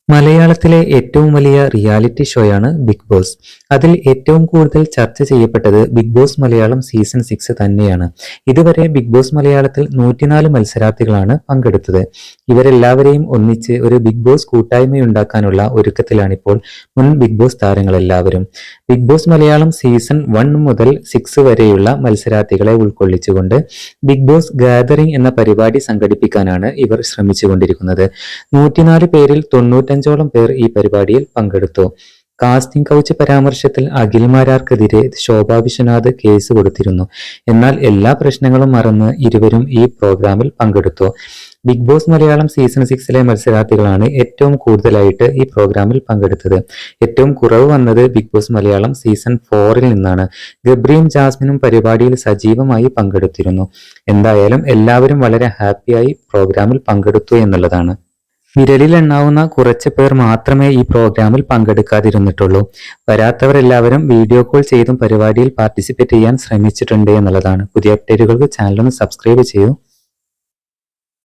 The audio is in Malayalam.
മലയാളത്തിലെ ഏറ്റവും വലിയ റിയാലിറ്റി ഷോയാണ് ബിഗ് ബോസ്. അതിൽ ഏറ്റവും കൂടുതൽ ചർച്ച ചെയ്യപ്പെട്ടത് ബിഗ് ബോസ് മലയാളം സീസൺ 6 തന്നെയാണ്. ഇതുവരെ ബിഗ് ബോസ് മലയാളത്തിൽ 104 മത്സരാർത്ഥികളാണ് പങ്കെടുത്തത്. ഇവരെല്ലാവരെയും ഒന്നിച്ച് ഒരു ബിഗ് ബോസ് കൂട്ടായ്മയുണ്ടാക്കാനുള്ള ഒരുക്കത്തിലാണിപ്പോൾ മുൻ ബിഗ് ബോസ് താരങ്ങളെല്ലാവരും. ബിഗ് ബോസ് മലയാളം സീസൺ 1 മുതൽ 6 വരെയുള്ള മത്സരാർത്ഥികളെ ഉൾക്കൊള്ളിച്ചുകൊണ്ട് ബിഗ് ബോസ് ഗാദറിംഗ് എന്ന പരിപാടി സംഘടിപ്പിക്കാനാണ് ഇവർ ശ്രമിച്ചുകൊണ്ടിരിക്കുന്നത്. 104 പേരിൽ 95ഓളം പേർ ഈ പരിപാടിയിൽ പങ്കെടുത്തു. കാസ്റ്റിംഗ് കൗച്ച് പരാമർശത്തിൽ അഖിൽമാരാർക്കെതിരെ ശോഭാ വിശ്വനാഥ് കേസ് കൊടുത്തിരുന്നു. എന്നാൽ എല്ലാ പ്രശ്നങ്ങളും മറന്ന് ഇരുവരും ഈ പ്രോഗ്രാമിൽ പങ്കെടുത്തു. ബിഗ് ബോസ് മലയാളം സീസൺ 6 മത്സരാർത്ഥികളാണ് ഏറ്റവും കൂടുതലായിട്ട് ഈ പ്രോഗ്രാമിൽ പങ്കെടുത്തത്. ഏറ്റവും കുറവ് വന്നത് ബിഗ് ബോസ് മലയാളം സീസൺ 4 നിന്നാണ്. ഗബ്രിയും ജാസ്മിനും പരിപാടിയിൽ സജീവമായി പങ്കെടുത്തിരുന്നു. എന്തായാലും എല്ലാവരും വളരെ ഹാപ്പിയായി പ്രോഗ്രാമിൽ പങ്കെടുത്തു എന്നുള്ളതാണ്. വിരലിലെണ്ണാവുന്ന കുറച്ച് പേർ മാത്രമേ ഈ പ്രോഗ്രാമിൽ പങ്കെടുക്കാതിരുന്നിട്ടുള്ളൂ. വരാത്തവരെല്ലാവരും വീഡിയോ കോൾ ചെയ്തും പരിപാടിയിൽ പാർട്ടിസിപ്പേറ്റ് ചെയ്യാൻ ശ്രമിച്ചിട്ടുണ്ട് എന്നുള്ളതാണ്. പുതിയ അപ്ഡേറ്റുകൾക്ക് ചാനൽ ഒന്ന് സബ്സ്ക്രൈബ് ചെയ്യൂ.